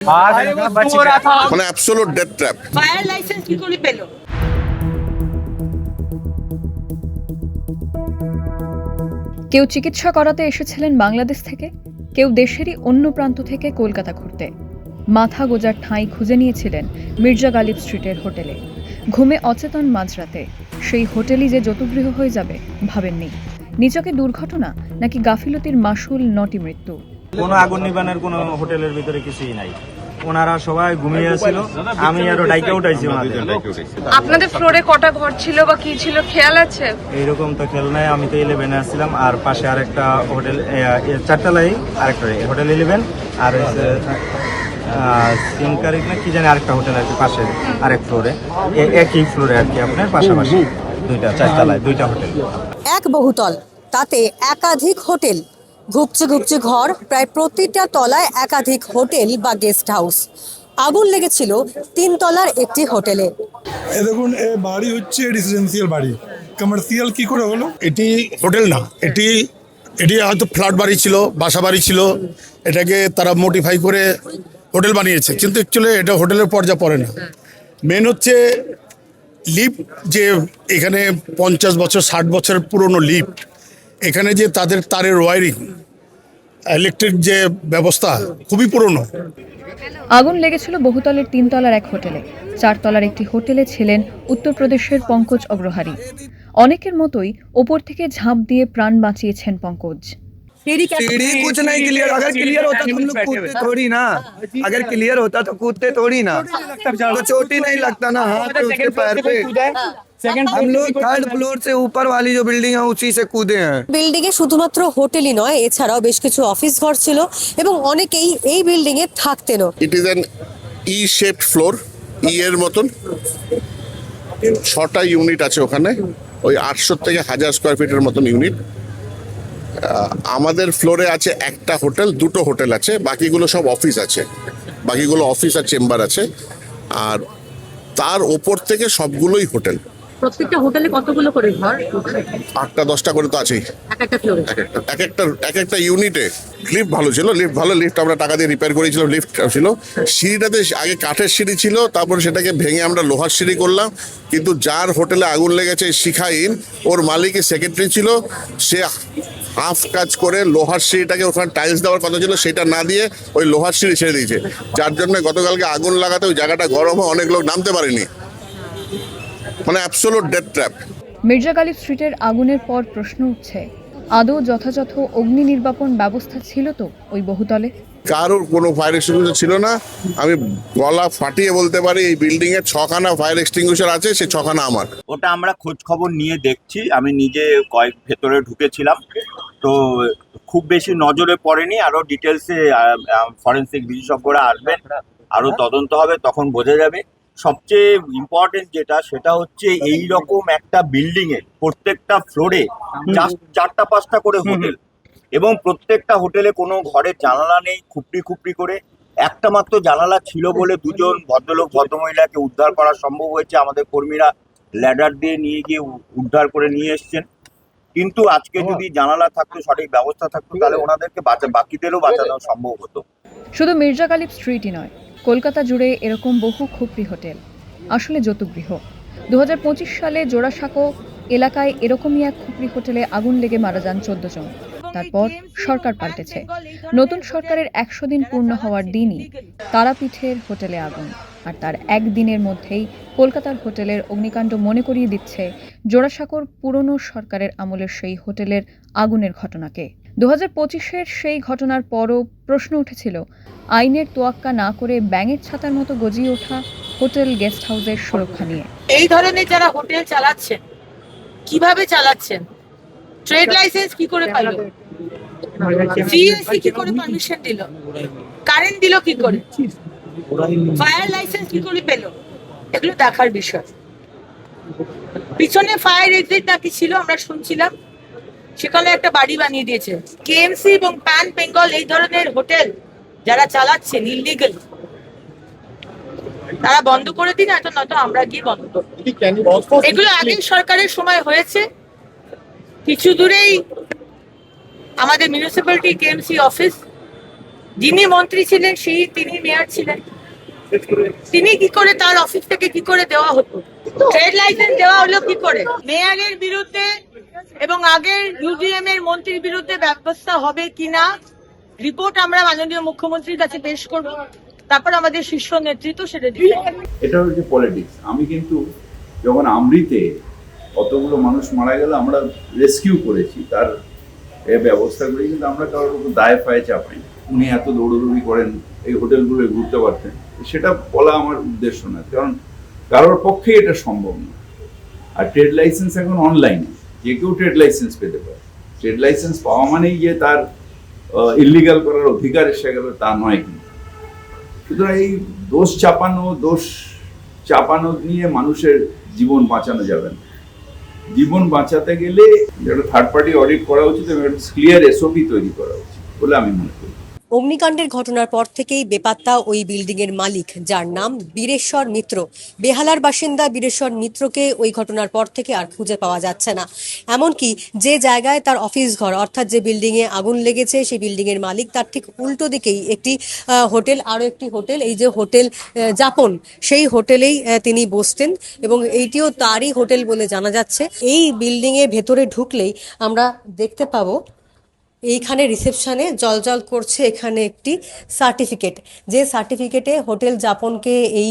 মানে absolute death trap. Fire licence কি করে পেলো? কেউ চিকিৎসা করাতে এসেছিলেন বাংলাদেশ থেকে, কেউ দেশেরই অন্য প্রান্ত থেকে কলকাতা ঘুরতে। মাথা গোজার ঠাঁই খুঁজে নিয়েছিলেন মির্জা গালিব স্ট্রিটের হোটেলে। ঘুমে অচেতন মাঝরাতে সেই হোটেলই যে যতুগৃহ হয়ে যাবে ভাবেননি। নিচকে দুর্ঘটনা নাকি গাফিলতির মাসুল নটি মৃত্যু। কোনো আগুন নিবানের কোনো হোটেলের ভিতরে কিছুই নাই, ওনারা সবাই ঘুমিয়ে ছিল, আমি আরো ডাইকে উঠাইছি ওনাদের। আপনাদের ফ্লোরে কটা ঘর ছিল বা কি ছিল খেয়াল আছে? এইরকম তো খেয়াল নাই, আমি তো 11-এ আসছিলাম, আর পাশে আরেকটা হোটেল, 4তলায় আরেকটা হোটেল 11, আর সিনকারিক না কি জানি আরেকটা হোটেল আর কি পাশে আরেক ফ্লোরে, একই ফ্লোরে আর কি আপনার পাশাপাশি 4তলায় 2টা হোটেল। এক বহুতল, তাতে একাধিক হোটেল, ঘুপচে ঘুপচে ঘর, প্রায় প্রতিটা তলায় একাধিক হোটেল বা গেস্ট হাউস। আগুন লেগেছিল 3 তলার একটি হোটেলে। দেখুন, বাড়ি হচ্ছে রেসিডেন্সিয়াল বাড়ি, কমার্শিয়াল কি করে হলো? এটি হোটেল না, এটি হয়তো ফ্ল্যাট বাড়ি ছিল, বাসা বাড়ি ছিল, এটাকে তারা মডিফাই করে হোটেল বানিয়েছে, কিন্তু অ্যাকচুয়ালি এটা হোটেলের পর্যায়ে পড়ে না। মেন হচ্ছে লিফট, যে এখানে 50 বছর 60 বছরের পুরনো লিফট, এখানে যে তাদের তারের ওয়ারিং, ইলেকট্রিক যে ব্যবস্থা খুবই পুরনো। আগুন লেগেছিল বহুতলের 3 তলার এক হোটেলে। 4 তলার একটি হোটেলে ছিলেন উত্তরপ্রদেশের পঙ্কজ অগ্রহারী। অনেকের মতোই ওপর থেকে ঝাঁপ দিয়ে প্রাণ বাঁচিয়েছেন পঙ্কজ। सीढ़ी कुछ नहीं क्लियर, अगर क्लियर होता तो हम लोग कूदते थोड़ी ना, अगर क्लियर होता तो कूदते थोड़ी ना, तो चोट ही नहीं लगता ना हाथ पे उसके पैर पे। हम लोग 3rd फ्लोर से ऊपर वाली जो बिल्डिंग है उसी से कूदे हैं। বিল্ডিং এ শুধুমাত্র হোটেলই নয়, এছাড়াও বেশ কিছু অফিস ঘর ছিল এবং অনেকেই এই বিল্ডিং এ থাকতেনও। It is an E shaped floor, E এর মতন 6টা ইউনিট আছে ওখানে, ওই 800 থেকে 1000 স্কোয়ার ফিটের মতন ইউনিট। আমাদের ফ্লোরে আছে একটা হোটেল, 2টো হোটেল আছে, বাকিগুলো সব অফিস আছে, বাকিগুলো অফিস আর চেম্বার আছে, আর তার ওপর থেকে সবগুলোই হোটেল। প্রত্যেকটা হোটেলে কতগুলো করে ঘর? 8টা 10টা করে তো আছেই একটা ফ্লোরে। এক একটা ইউনিটে। লিফট ভালো ছিল, লিফট আমরা টাকা দিয়ে রিপেয়ার করেছিলাম, লিফট ছিল। সিঁড়িটাতে আগে কাঠের সিঁড়ি ছিল, তারপরে সেটাকে ভেঙে আমরা লোহার সিঁড়ি করলাম। কিন্তু যার হোটেলে আগুন লেগেছে শিখাইন, ওর মালিকের সেক্রেটারি ছিল, সে হাফ কাজ করে লোহার সিঁড়িটাকে, ওখানে টাইলস দেওয়ার কথা ছিল সেটা না দিয়ে ওই লোহার সিঁড়ি ছেড়ে দিয়েছে, যার জন্য গতকালকে আগুন লাগাতে ওই জায়গাটা গরম হয়, অনেক লোক নামতে পারেনি। মানে absolute death trap. Mirza Ghalib স্ট্রিটের আগুনের পর প্রশ্ন উঠছে, আদৌ যথাযথ অগ্নি নির্বাপন ব্যবস্থা ছিল তো ওই বহুতলে? কারোর কোনো ফায়ার এক্সটিংগুইশার ছিল না। আমি গলা ফাটিয়ে বলতে পারি এই বিল্ডিং এ 6খানা ফায়ার এক্সটিংগুইশার আছে, সে 6খানা আমার। ওটা আমরা খোঁজ খবর নিয়ে দেখছি, আমি নিজে ভেতরে ঢুকেছিলাম, তো খুব বেশি নজরে পড়েনি। আরো ডিটেলসে ফরেন্সিক বিশেষজ্ঞরা আসবেন, আরো তদন্ত হবে, তখন বোঝা যাবে। সবচেয়ে ইম্পর্টেন্ট যেটা, সেটা হচ্ছে এই রকম একটা বিল্ডিং এ প্রত্যেকটা ফ্লোরে 4টা 5টা করে হোটেল, এবং প্রত্যেকটা হোটেলে কোনো ঘরের জানালা নেই, খুপড়ি করে একটা মাত্র জানালা ছিল বলে 2জন ভদ্রলোক ভদ্রমহিলাকে উদ্ধার করা সম্ভব হয়েছে। আমাদের কর্মীরা ল্যাডার দিয়ে নিয়ে গিয়ে উদ্ধার করে নিয়ে এসছেন। কিন্তু আজকে যদি জানালা থাকতো, সঠিক ব্যবস্থা থাকতো, তাহলে ওনাদেরকে বাকিদেরও বাঁচানো সম্ভব হতো। শুধু মির্জা গালিব স্ট্রিটই নয়, কলকাতা জুড়ে এরকম বহু খুপড়ি হোটেল, আসলে যতুগৃহ। 2025 সালে জোড়াসাঁকো এলাকায় এরকমই এক খুপড়ি হোটেলে আগুন লেগে মারা যান 14 জন। তারপর সরকার পাল্টেছে। নতুন সরকারের 100 দিন পূর্ণ হওয়ার দিনই তারাপীঠের হোটেলে আগুন, আর তার একদিনের মধ্যেই কলকাতার হোটেলের অগ্নিকাণ্ড মনে করিয়ে দিচ্ছে জোড়াসাঁকোর পুরনো সরকারের আমলের সেই হোটেলের আগুনের ঘটনাকে। 2025-এর সেই ঘটনার পরও প্রশ্ন উঠেছিল আইনের তোয়াক্কা না করে ব্যাঙের ছাতার মতো গজিয়ে ওঠা হোটেল গেস্ট হাউসের সুরক্ষা নিয়ে। এই ধরনের যারা হোটেল চালাচ্ছেন, কিভাবে চালাচ্ছেন? ট্রেড লাইসেন্স কি করে পাইলো? সিএসসি কি করে পারমিশন দিল? কারেন্ট দিল কি করে? ফায়ার লাইসেন্স কি করে পেলো? এগুলো দেখার বিষয়। পিছনে ফায়ার এক্সিট নাকি ছিল, আমরা শুনছিলাম, সেখানে একটা বাড়ি বানিয়ে দিয়েছে। কেএমসি এবং প্যান বেঙ্গল এই ধরনের হোটেল যারা চালাচ্ছেন ইলিগাল, তারা বন্ধ করে দিন, নয়তো আমরা গিয়ে বন্ধ করবো। এগুলো আগের সরকারের সময় হয়েছে। কিছু দূরেই আমাদের মিউনিসিপ্যালিটি কেএমসি অফিস, যিনি মন্ত্রী ছিলেন তিনি মেয়র ছিলেন, তিনি কি করে, তার অফিস থেকে কি করে দেওয়া হতো? ট্রেড লাইসেন্স দেওয়া হলো কি করে? মেয়রের বিরুদ্ধে এবং আগের ইউডিএম এর মন্ত্রীর বিরুদ্ধে ব্যবস্থা হবে কিনা রিপোর্ট আমরা মাননীয় মুখ্যমন্ত্রীর কাছে পেশ করব, তারপর আমাদের শীর্ষ নেতৃত্ব সেটা দিবে। এটা হচ্ছে পলিটিক্স। আমি কিন্তু যখন আমৃতে কতগুলো মানুষ মারা গেল আমরা রেস্কিউ করেছি, তার ব্যবস্থা করি, কিন্তু আমরা কারোর উপর দায় ফায়ে চাপাই। উনি এত দৌড়দৌড়ি করেন এই হোটেলগুলো ঘুরতে পারতেন, সেটা বলা আমার উদ্দেশ্য না, কারণ কারোর পক্ষে এটা সম্ভব না। আর ট্রেড লাইসেন্স এখন অনলাইনে যে কেউ ট্রেড লাইসেন্স পেতে পারে। ট্রেড লাইসেন্স পাওয়া মানেই যে তার ইলিগাল করার অধিকার এসে গেল তা নয়। কিন্তু সুতরাং এই দোষ চাপানো নিয়ে মানুষের জীবন বাঁচানো যাবে না। জীবন বাঁচাতে গেলে একটা থার্ড পার্টি অডিট করা উচিত এবং একটা ক্লিয়ার এসওপি তৈরি করা উচিত বলে আমি মনে করি। অগ্নিকাণ্ডের ঘটনার পর থেকেই বেপাত্তা ওই বিল্ডিং এর মালিক, যার নাম বীরেশ্বর মিত্র। বেহালার বাসিন্দা বীরেশ্বর মিত্রকে ওই ঘটনার পর থেকে আর খুঁজে পাওয়া যাচ্ছে না। এমনকি যে জায়গায় তার অফিস ঘর, অর্থাৎ যে বিল্ডিং এ আগুন লেগেছে সেই বিল্ডিং এর মালিক, তার ঠিক উল্টো দিকেই একটি হোটেল, আরো একটি হোটেল, এই যে হোটেল যাপন, সেই হোটেলেই তিনি বসতেন এবং এইটিও তারই হোটেল বলে জানা যাচ্ছে। এই বিল্ডিং এ ভেতরে ঢুকলেই আমরা দেখতে পাবো এইখানে রিসেপশনে জলজল করছে এখানে একটি সার্টিফিকেট, যে সার্টিফিকেটে হোটেল যাপনকে এই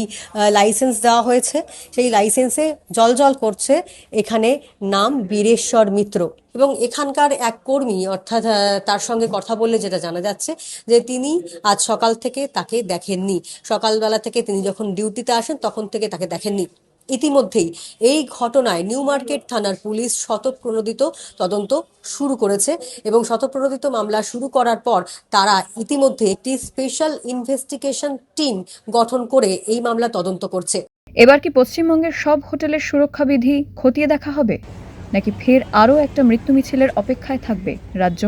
লাইসেন্স দেওয়া হয়েছে। সেই লাইসেন্সে জলজল করছে এখানে নাম বীরেশ্বর মিত্র। এবং এখানকার এক কর্মী, অর্থাৎ তার সঙ্গে কথা বললে যেটা জানা যাচ্ছে যে তিনি আজ সকাল থেকে তাকে দেখেননি। সকালবেলা থেকে তিনি যখন ডিউটিতে আসেন তখন থেকে তাকে দেখেননি। ইতিমধ্যেই এই ঘটনায় নিউ মার্কেট থানার পুলিশ স্বতঃপ্রণোদিত তদন্ত শুরু করেছে এবং স্বতঃপ্রণোদিত মামলা শুরু করার পর তারা ইতিমধ্যে একটি স্পেশাল ইনভেস্টিগেশন টিম গঠন করে এই মামলা তদন্ত করছে। এবার কি পশ্চিমবঙ্গের সব হোটেলের সুরক্ষা বিধি খতিয়ে দেখা হবে, নাকি ফের আরও একটা মৃত্যু মিছিলের অপেক্ষায় থাকবে রাজ্য?